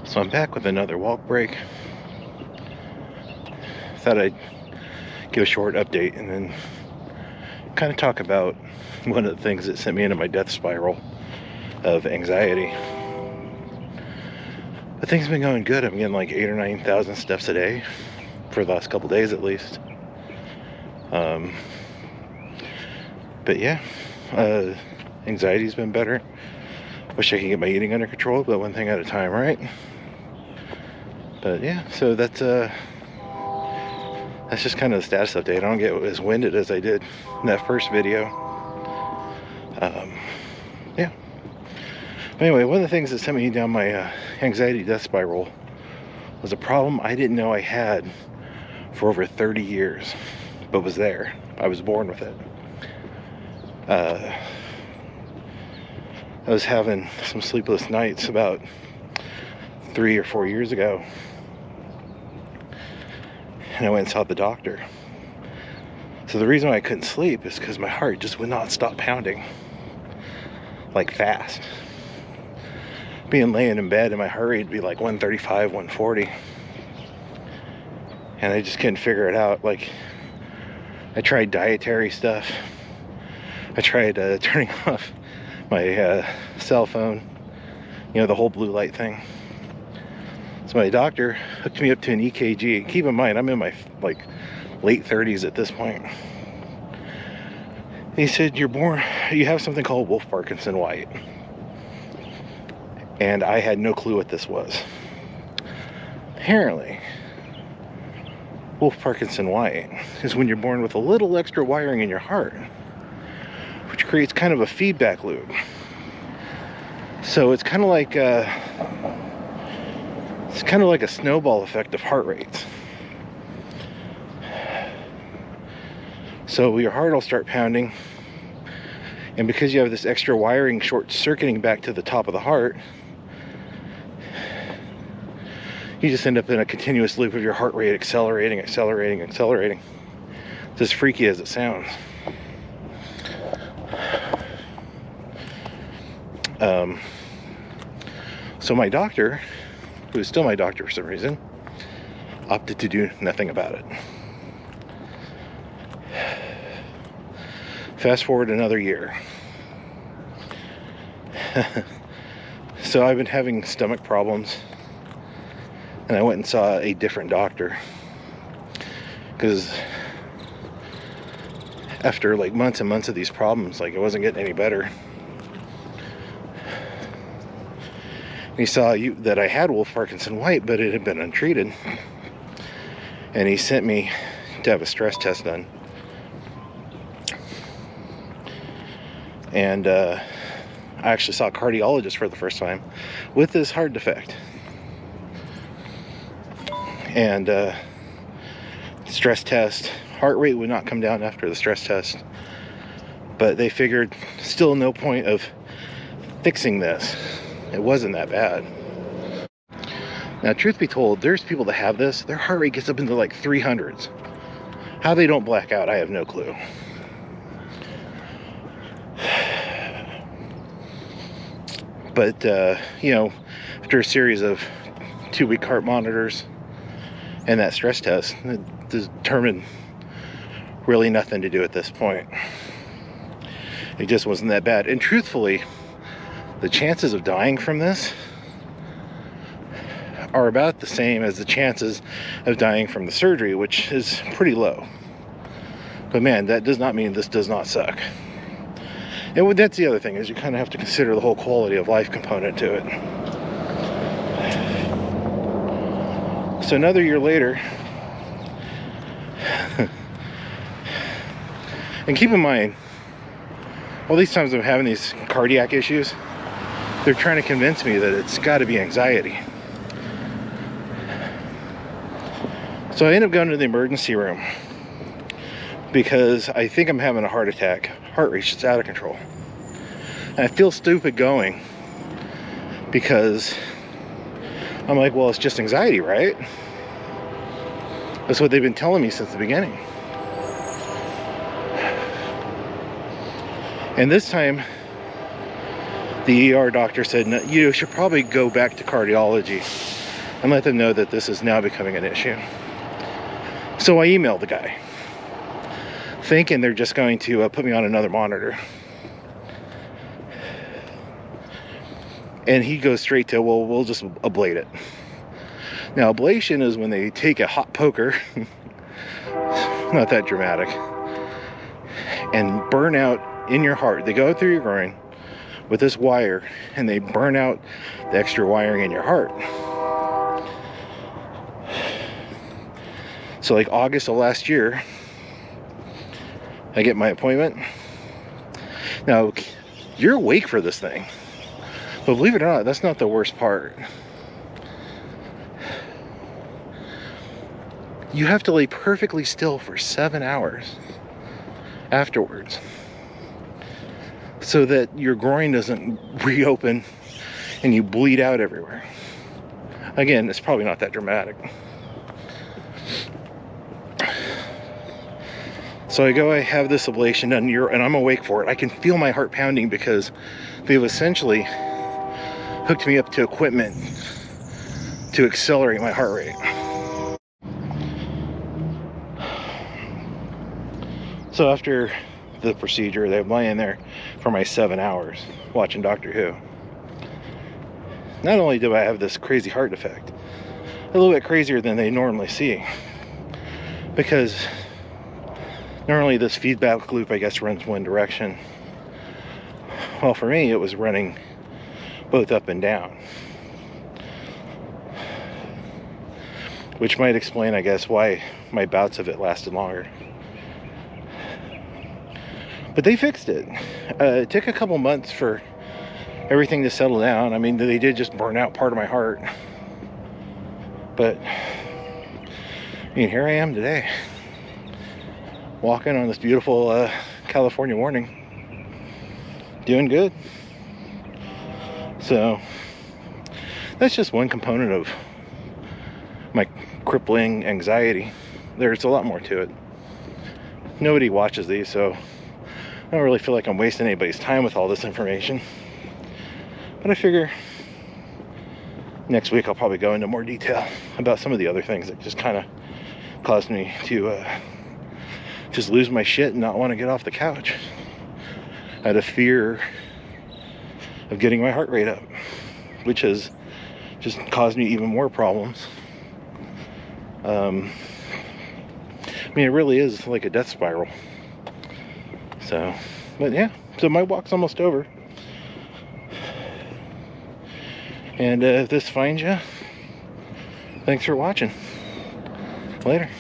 So I'm back with another walk break. Thought I'd give a short update and then kind of talk about one of the things that sent me into my death spiral of anxiety. But things have been going good. I'm getting like 8,000 or 9,000 steps a day for the last couple days at least. But yeah, anxiety's been better. Wish I could get my eating under control, but one thing at a time, right? But yeah, so that's just kind of the status update. I don't get as winded as I did in that first video. Yeah. But anyway, one of the things that sent me down my anxiety death spiral was a problem I didn't know I had for over 30 years, but was there. I was born with it. I was having some sleepless nights about 3 or 4 years ago, and I went and saw the doctor. So the reason why I couldn't sleep is because my heart just would not stop pounding, like fast. Being laying in bed and my heart rate would be like 135, 140. And I just couldn't figure it out. Like, I tried dietary stuff. I tried turning off my cell phone, you know, the whole blue light thing. So my doctor hooked me up to an EKG. Keep in mind, I'm in my like late 30s at this point. He said, you have something called Wolff-Parkinson-White. And I had no clue what this was. Apparently, Wolff-Parkinson-White is when you're born with a little extra wiring in your heart, which creates kind of a feedback loop. So it's kind of like a snowball effect of heart rates. So your heart will start pounding, and because you have this extra wiring short-circuiting back to the top of the heart, you just end up in a continuous loop of your heart rate accelerating. It's as freaky as it sounds. So my doctor, who is still my doctor for some reason, opted to do nothing about it. Fast forward another year. So I've been having stomach problems, and I went and saw a different doctor because after like months and months of these problems, like, it wasn't getting any better. He saw that I had Wolff-Parkinson-White, but it had been untreated, and he sent me to have a stress test done. And I actually saw a cardiologist for the first time with this heart defect. And stress test, heart rate would not come down after the stress test, but they figured still no point of fixing this. It wasn't that bad. Now, truth be told, there's people that have this, their heart rate gets up into like 300s. How they don't black out, I have no clue. But, you know, after a series of 2-week heart monitors and that stress test, it determined really nothing to do at this point. It just wasn't that bad. And truthfully, the chances of dying from this are about the same as the chances of dying from the surgery, which is pretty low. But man, that does not mean this does not suck. And that's the other thing, is you kind of have to consider the whole quality of life component to it. So another year later, and keep in mind, all these times I'm having these cardiac issues, they're trying to convince me that it's got to be anxiety. So I end up going to the emergency room because I think I'm having a heart attack. Heart rate's just out of control. And I feel stupid going because I'm like, well, it's just anxiety, right? That's what they've been telling me since the beginning. And this time, the ER doctor said, no, you should probably go back to cardiology and let them know that this is now becoming an issue. So I emailed the guy, thinking they're just going to put me on another monitor. And he goes straight to, well, we'll just ablate it. Now, ablation is when they take a hot poker, not that dramatic, and burn out in your heart. They go through your groin with this wire, and they burn out the extra wiring in your heart. So like August of last year, I get my appointment. Now, you're awake for this thing. But believe it or not, that's not the worst part. You have to lay perfectly still for 7 hours afterwards so that your groin doesn't reopen and you bleed out everywhere. Again, it's probably not that dramatic. So I have this ablation done, and I'm awake for it. I can feel my heart pounding because they've essentially hooked me up to equipment to accelerate my heart rate. So after the procedure, I'm laying there for my 7 hours watching Doctor Who. Not only do I have this crazy heart defect, a little bit crazier than they normally see, because normally this feedback loop, I guess, runs one direction. Well, for me, it was running both up and down, which might explain, I guess, why my bouts of it lasted longer. But they fixed it. It took a couple months for everything to settle down. I mean, they did just burn out part of my heart. But, I mean, here I am today, walking on this beautiful California morning, doing good. So that's just one component of my crippling anxiety. There's a lot more to it. Nobody watches these, so I don't really feel like I'm wasting anybody's time with all this information. But I figure next week I'll probably go into more detail about some of the other things that just kind of caused me to just lose my shit and not want to get off the couch out of fear of getting my heart rate up, which has just caused me even more problems. I mean, it really is like a death spiral. So, but yeah, so my walk's almost over. And if this finds you, thanks for watching. Later.